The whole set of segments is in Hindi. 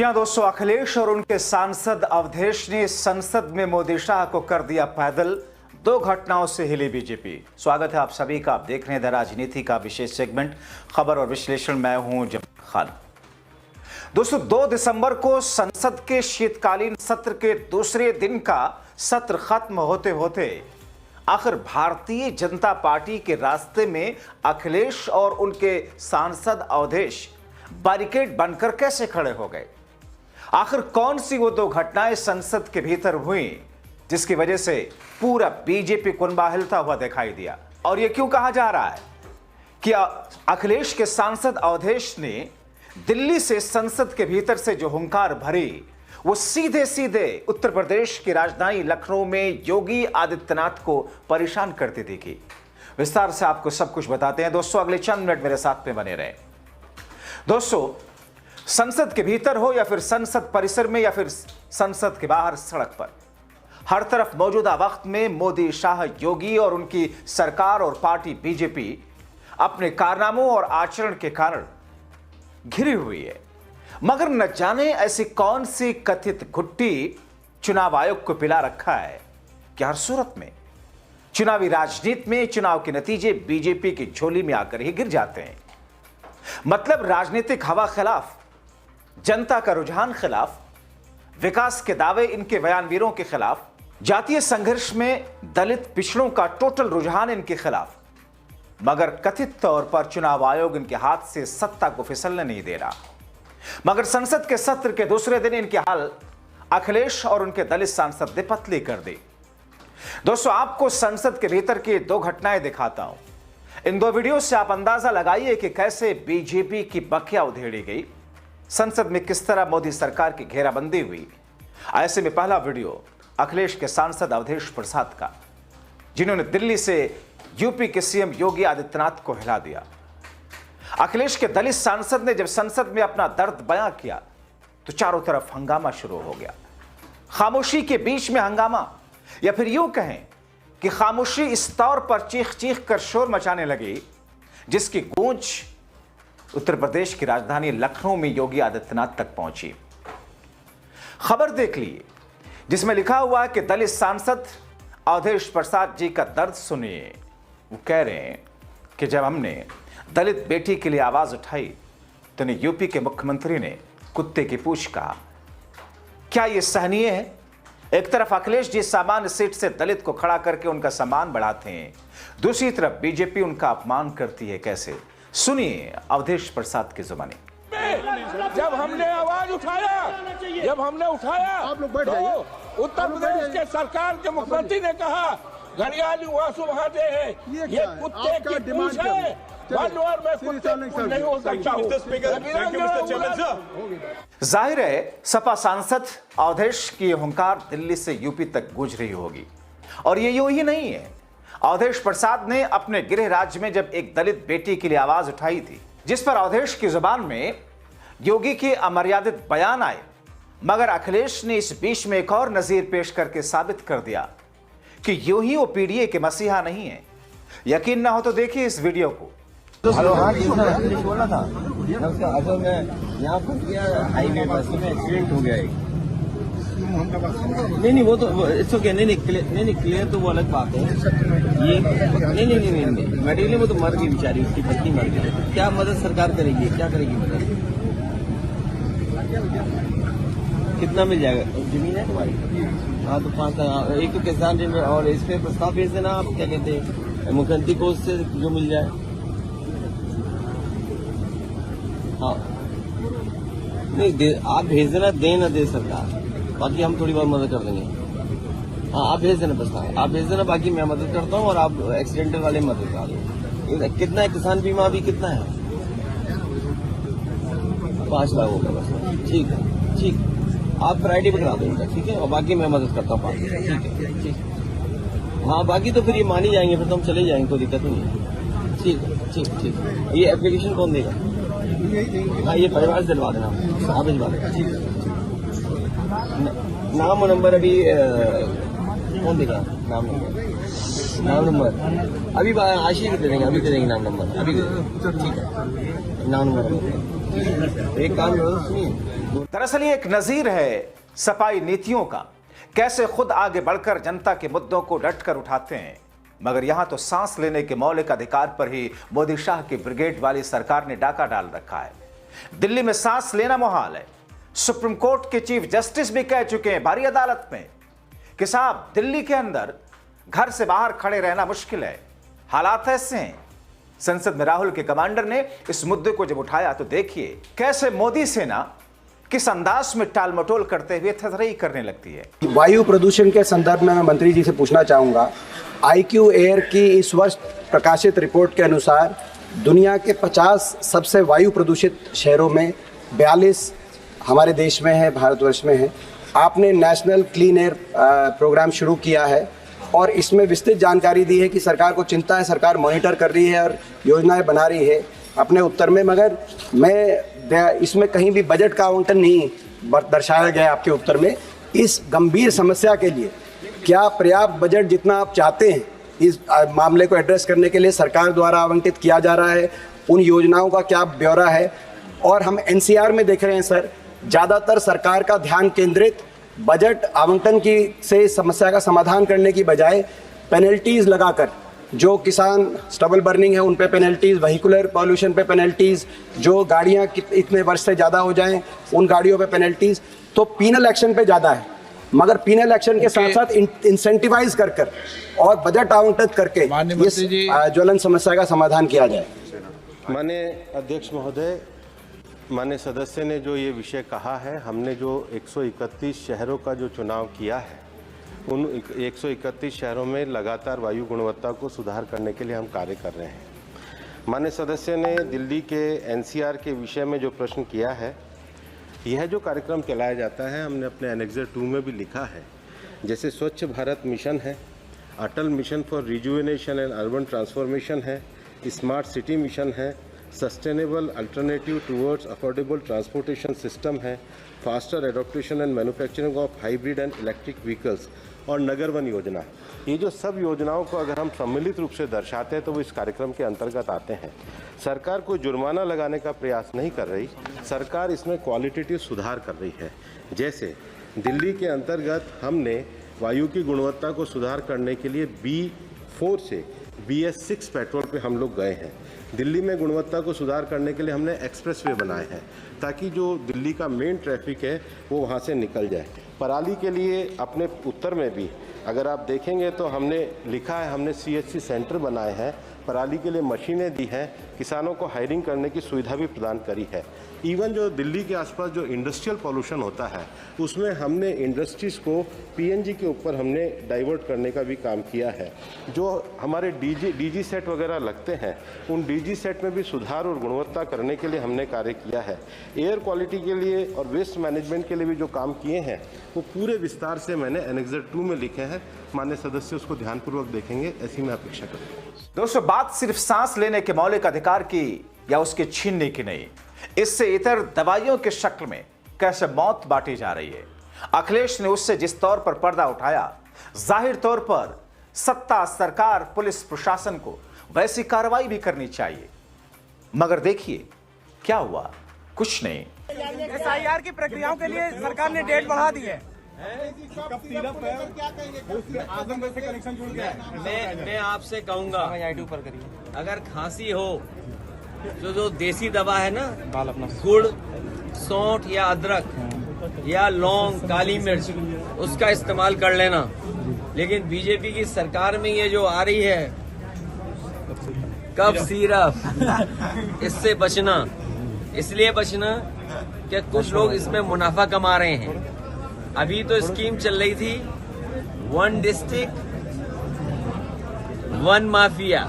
जी हां दोस्तों, अखिलेश और उनके सांसद अवधेश ने संसद में मोदी शाह को कर दिया पैदल। दो घटनाओं से हिली बीजेपी। स्वागत है आप सभी का। आप देख रहे हैं द राजनीति का विशेष सेगमेंट खबर और विश्लेषण। मैं हूं जमील खान। दोस्तों, 2 दिसंबर को संसद के शीतकालीन सत्र के दूसरे दिन का सत्र खत्म होते होते आखिर भारतीय जनता पार्टी के रास्ते में अखिलेश और उनके सांसद अवधेश बैरिकेड बनकर कैसे खड़े हो गए? आखिर कौन सी वो 2 घटनाएं संसद के भीतर हुई जिसकी वजह से पूरा बीजेपी कुनबा हिलता हुआ दिखाई दिया? और ये क्यों कहा जा रहा है कि अखिलेश के सांसद अवधेश ने दिल्ली से संसद के भीतर से जो हुंकार भरी वो सीधे सीधे उत्तर प्रदेश की राजधानी लखनऊ में योगी आदित्यनाथ को परेशान करती दिखी? विस्तार से आपको सब कुछ बताते हैं दोस्तों, अगले चंद मिनट मेरे साथ में बने रहें। दोस्तों, संसद के भीतर हो या फिर संसद परिसर में या फिर संसद के बाहर सड़क पर, हर तरफ मौजूदा वक्त में मोदी शाह योगी और उनकी सरकार और पार्टी बीजेपी अपने कारनामों और आचरण के कारण घिरी हुई है। मगर न जाने ऐसी कौन सी कथित घुट्टी चुनाव आयोग को पिला रखा है कि हर सूरत में चुनावी राजनीति में चुनाव के नतीजे बीजेपी की झोली में आकर ही गिर जाते हैं। मतलब राजनीतिक हवा खिलाफ, जनता का रुझान खिलाफ, विकास के दावे इनके बयानवीरों के खिलाफ, जातीय संघर्ष में दलित पिछड़ों का टोटल रुझान इनके खिलाफ। मगर कथित तौर पर चुनाव आयोग इनके हाथ से सत्ता को फिसलने नहीं दे रहा। मगर संसद के सत्र के दूसरे दिन इनके हाल अखिलेश और उनके दलित सांसद ने पतली कर दी। दोस्तों, आपको संसद के भीतर की 2 घटनाएं दिखाता हूं। इन 2 वीडियो से आप अंदाजा लगाइए कि कैसे बीजेपी की बखिया उधेड़ी गई, संसद में किस तरह मोदी सरकार की घेराबंदी हुई। ऐसे में पहला वीडियो अखिलेश के सांसद अवधेश प्रसाद का, जिन्होंने दिल्ली से यूपी के सीएम योगी आदित्यनाथ को हिला दिया। अखिलेश के दलित सांसद ने जब संसद में अपना दर्द बयां किया तो चारों तरफ हंगामा शुरू हो गया। खामोशी के बीच में हंगामा, या फिर यूं कहें कि खामोशी इस तौर पर चीख चीख कर शोर मचाने लगी जिसकी गूंज उत्तर प्रदेश की राजधानी लखनऊ में योगी आदित्यनाथ तक पहुंची। खबर देख लीजिए जिसमें लिखा हुआ है कि दलित सांसद अवधेश प्रसाद जी का दर्द सुनिए। वो कह रहे हैं कि जब हमने दलित बेटी के लिए आवाज उठाई तो ने यूपी के मुख्यमंत्री ने कुत्ते की पूंछ कहा। क्या यह सहनीय है? एक तरफ अखिलेश जी सामान्य सीट से दलित को खड़ा करके उनका सम्मान बढ़ाते हैं, दूसरी तरफ बीजेपी उनका अपमान करती है। कैसे? सुनिए अवधेश प्रसाद की जुबानी। जब हमने आवाज उठाया, आप लोग बैठ जाइए। तो उत्तर प्रदेश के सरकार के मुख्यमंत्री ने कहा घड़ियाली आंसू बहाते हैं, ये कुत्ते की पूंछ है। जाहिर है सपा सांसद अवधेश की हुंकार दिल्ली से यूपी तक गूंज रही होगी। और ये यूं ही नहीं है। अवधेश प्रसाद ने अपने गृह राज्य में जब एक दलित बेटी के लिए आवाज उठाई थी, जिस पर अवधेश की जुबान में योगी के अमर्यादित बयान आए, मगर अखिलेश ने इस बीच में एक और नजीर पेश करके साबित कर दिया कि यूं ही वो पीडीए के मसीहा नहीं है। यकीन ना हो तो देखिए इस वीडियो को। बोला था अगर मैं यहाँ पर गया हाईवे बस में एक्सीडेंट हो गया एक। नहीं वो तो इट्स ओके। नहीं क्लियर तो वो अलग बात है। ये नहीं मेडिकली वो तो मर गई बेचारी, उसकी पत्नी मर गई। क्या मदद सरकार करेगी? क्या करेगी मदद? कितना मिल जाएगा? जमीन है तुम्हारी? हाँ, तो 5 एक तो किसान ऋण और इस पे प्रस्ताव भेज देना। आप क्या कहते हैं मुख्यमंत्री को, उससे जो मिल जाए। हाँ नहीं आप भेज देना, दे ना दे सरकार, बाकी हम थोड़ी बहुत मदद कर देंगे। हाँ आप भेज देना प्रस्ताव, आप भेज देना, बाकी मैं मदद करता हूँ और आप एक्सीडेंटल वाले मदद करा दो। कितना है किसान बीमा अभी कितना है? 5 लाख होगा बस। ठीक आप फ्राइडे पे करा दो, ठीक है, और बाकी मैं मदद करता हूँ। ठीक है। हाँ बाकी तो फिर ये मान ही जाएंगे, फिर तो हम चले जाएंगे, कोई दिक्कत नहीं है। ठीक। ये एप्लीकेशन कौन देगा? हाँ ये परिवार से दिलवा देना, आप भिजवा देना। ठीक है। नाम और नंबर अभी कौन देगा? नाम नंबर अभी आशीष दे देंगे, अभी दे देंगे नाम नंबर, अभी दे देंगे। ठीक है, नाम नंबर। एक काम करो, सुनिए दरअसल ये एक नजीर है सफाई नीतियों का, कैसे खुद आगे बढ़कर जनता के मुद्दों को डटकर उठाते हैं। मगर यहां तो सांस लेने के मौलिक अधिकार पर ही मोदी शाह की ब्रिगेड वाली सरकार ने डाका डाल रखा है। दिल्ली में सांस लेना मुहाल है। सुप्रीम कोर्ट के चीफ जस्टिस भी कह चुके हैं भारी अदालत में कि साहब दिल्ली के अंदर घर से बाहर खड़े रहना मुश्किल है, हालात ऐसे हैं। संसद में राहुल के कमांडर ने इस मुद्दे को जब उठाया तो देखिए कैसे मोदी सेना किस अंदाज में टालमटोल करते हुए थरथराई करने लगती है। वायु प्रदूषण के संदर्भ में मैं मंत्री जी से पूछना चाहूँगा, IQ एयर की इस वर्ष प्रकाशित रिपोर्ट के अनुसार दुनिया के 50 सबसे वायु प्रदूषित शहरों में 42 हमारे देश में है, भारतवर्ष में है। आपने नेशनल क्लीन एयर प्रोग्राम शुरू किया है और इसमें विस्तृत जानकारी दी है कि सरकार को चिंता है, सरकार मॉनिटर कर रही है और योजनाएं बना रही है अपने उत्तर में। मगर मैं इसमें कहीं भी बजट का आवंटन नहीं दर्शाया गया आपके उत्तर में। इस गंभीर समस्या के लिए क्या पर्याप्त बजट जितना आप चाहते हैं इस मामले को एड्रेस करने के लिए सरकार द्वारा आवंटित किया जा रहा है? उन योजनाओं का क्या ब्यौरा है? और हम NCR में देख रहे हैं सर, ज़्यादातर सरकार का ध्यान केंद्रित बजट आवंटन की से समस्या का समाधान करने की बजाय पेनल्टीज़ लगाकर, जो किसान स्टबल बर्निंग है उन पे पेनल्टीज़, व्हीकुलर पॉल्यूशन पे पेनल्टीज़, जो गाड़ियां इतने वर्ष से ज़्यादा हो जाएं उन गाड़ियों पे पेनल्टीज़, तो पीनल एक्शन पे ज़्यादा है। मगर पीनल एक्शन के साथ साथ इंसेंटिवाइज कर और बजट आवंटित करके इस ज्वलन समस्या का समाधान किया जाए। माननीय अध्यक्ष महोदय, माननीय सदस्य ने जो ये विषय कहा है, हमने जो 131 शहरों का जो चुनाव किया है, उन 131 शहरों में लगातार वायु गुणवत्ता को सुधार करने के लिए हम कार्य कर रहे हैं। माननीय सदस्य ने दिल्ली के NCR के विषय में जो प्रश्न किया है, यह जो कार्यक्रम चलाया जाता है हमने अपने एनेक्सर 2 में भी लिखा है। जैसे स्वच्छ भारत मिशन है, Atal mission for rejuvenation and urban transformation है, स्मार्ट सिटी मिशन है, sustainable alternative towards affordable transportation system है, faster adoption and manufacturing of hybrid and electric vehicles और नगर वन योजना। ये जो सब योजनाओं को अगर हम सम्मिलित रूप से दर्शाते हैं तो वो इस कार्यक्रम के अंतर्गत आते हैं। सरकार कोई जुर्माना लगाने का प्रयास नहीं कर रही, सरकार इसमें क्वालिटेटिव सुधार कर रही है। जैसे दिल्ली के अंतर्गत हमने वायु की गुणवत्ता को सुधार करने के लिए B4 से BS6 पेट्रोल पे हम लोग गए हैं। दिल्ली में गुणवत्ता को सुधार करने के लिए हमने एक्सप्रेसवे बनाए हैं ताकि जो दिल्ली का मेन ट्रैफिक है वो वहाँ से निकल जाए। पराली के लिए अपने उत्तर में भी अगर आप देखेंगे तो हमने लिखा है, हमने CHC सेंटर बनाए हैं, पराली के लिए मशीनें दी हैं, किसानों को हायरिंग करने की सुविधा भी प्रदान करी है। इवन जो दिल्ली के आसपास जो इंडस्ट्रियल पॉल्यूशन होता है उसमें हमने इंडस्ट्रीज़ को PNG के ऊपर हमने डाइवर्ट करने का भी काम किया है। जो हमारे DG सेट वगैरह लगते हैं उन DG सेट में भी सुधार और गुणवत्ता करने के लिए हमने कार्य किया है। एयर क्वालिटी के लिए और वेस्ट मैनेजमेंट के लिए भी जो काम किए हैं वो पूरे विस्तार से मैंने एनेक्सर 2 में लिखे हैं। माननीय सदस्य उसको ध्यानपूर्वक देखेंगे, ऐसी मैं अपेक्षा करता हूँ। दोस्तों, बात सिर्फ सांस लेने के मौलिक अधिकार की या उसके छीनने की नहीं, इससे इतर दवाइयों के शक्ल में कैसे मौत बांटी जा रही है। अखिलेश ने उससे जिस तौर पर पर्दा उठाया, जाहिर तौर पर सत्ता, सरकार, पुलिस प्रशासन को वैसी कार्रवाई भी करनी चाहिए। मगर देखिए क्या हुआ, कुछ नहीं। SIR की प्रक्रियाओं के लिए सरकार ने डेट बढ़ा दी है। मैं आपसे कहूंगा, अगर खांसी हो तो जो देसी दवा है ना, गुड़, सौंठ या अदरक या लौंग, काली मिर्च, उसका इस्तेमाल कर लेना। लेकिन बीजेपी की सरकार में ये जो आ रही है कफ सिरप, इससे बचना। इसलिए बचना कि कुछ लोग इसमें मुनाफा कमा रहे हैं। अभी तो स्कीम चल रही थी 1 डिस्ट्रिक्ट 1 माफिया।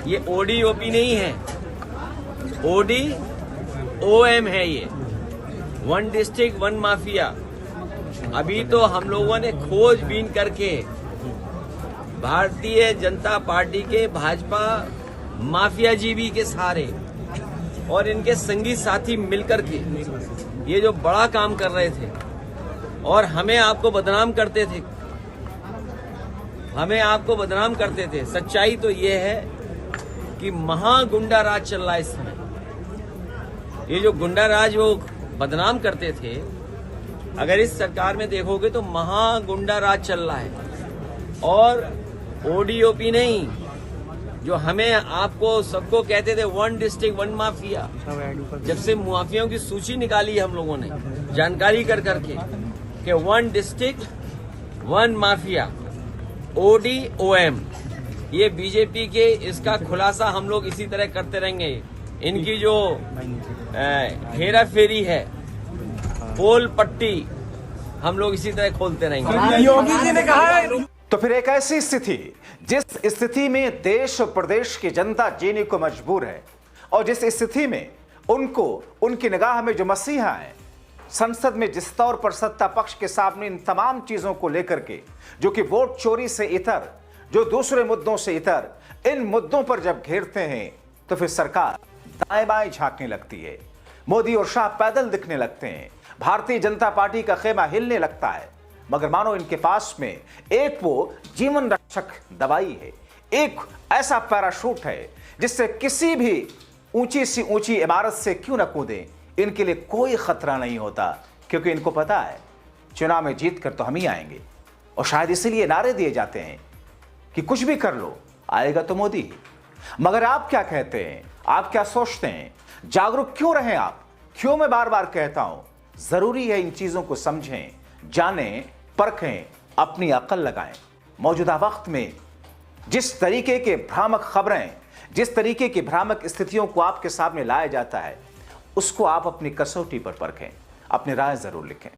ये ODOP नहीं है, ODOM है। ये 1 डिस्ट्रिक्ट 1 माफिया। अभी तो हम लोगों ने खोजबीन करके भारतीय जनता पार्टी के भाजपा माफिया जीवी के सहारे और इनके संगी साथी मिलकर के ये जो बड़ा काम कर रहे थे और हमें आपको बदनाम करते थे, सच्चाई तो ये है कि महागुंडा राज चल रहा है इस समय। ये जो गुंडा राज वो बदनाम करते थे, अगर इस सरकार में देखोगे तो महागुंडा राज चल रहा है। और ओडीओपी नहीं, जो हमें आपको सबको कहते थे 1 डिस्ट्रिक्ट 1 माफिया, जब से माफियाओं की सूची निकाली है हम लोगों ने जानकारी कर करके कि 1 डिस्ट्रिक्ट 1 माफिया ODOM, ये बीजेपी के इसका खुलासा हम लोग इसी तरह करते रहेंगे। इनकी जो हेरा फेरी है, पोल पट्टी, हम लोग इसी तरह खोलते रहेंगे। योगी जी ने कहा है तो फिर एक ऐसी स्थिति, जिस स्थिति में देश और प्रदेश की जनता जीने को मजबूर है, और जिस स्थिति में उनको उनकी निगाह में जो मसीहा है, संसद में जिस तौर पर सत्ता पक्ष के सामने इन तमाम चीजों को लेकर के, जो कि वोट चोरी से इतर, जो दूसरे मुद्दों से इतर, इन मुद्दों पर जब घेरते हैं तो फिर सरकार दाएं बाएं झांकने लगती है। मोदी और शाह पैदल दिखने लगते हैं, भारतीय जनता पार्टी का खेमा हिलने लगता है, मगर मानो इनके पास में एक वो जीवन रक्षक दवाई है, एक ऐसा पैराशूट है जिससे किसी भी ऊंची सी ऊंची इमारत से क्यों न कूदें, इनके लिए कोई खतरा नहीं होता, क्योंकि इनको पता है चुनाव में जीत कर तो हम ही आएंगे। और शायद इसीलिए नारे दिए जाते हैं कि कुछ भी कर लो, आएगा तो मोदी ही। मगर आप क्या कहते हैं, आप क्या सोचते हैं, जागरूक क्यों रहें आप? क्यों मैं बार बार कहता हूं, जरूरी है इन चीजों को समझें, जानें, परखें, अपनी अकल लगाएं। मौजूदा वक्त में जिस तरीके के भ्रामक खबरें, जिस तरीके की भ्रामक स्थितियों को आपके सामने लाया जाता है, उसको आप अपनी कसौटी पर परखें, अपनी राय जरूर लिखें।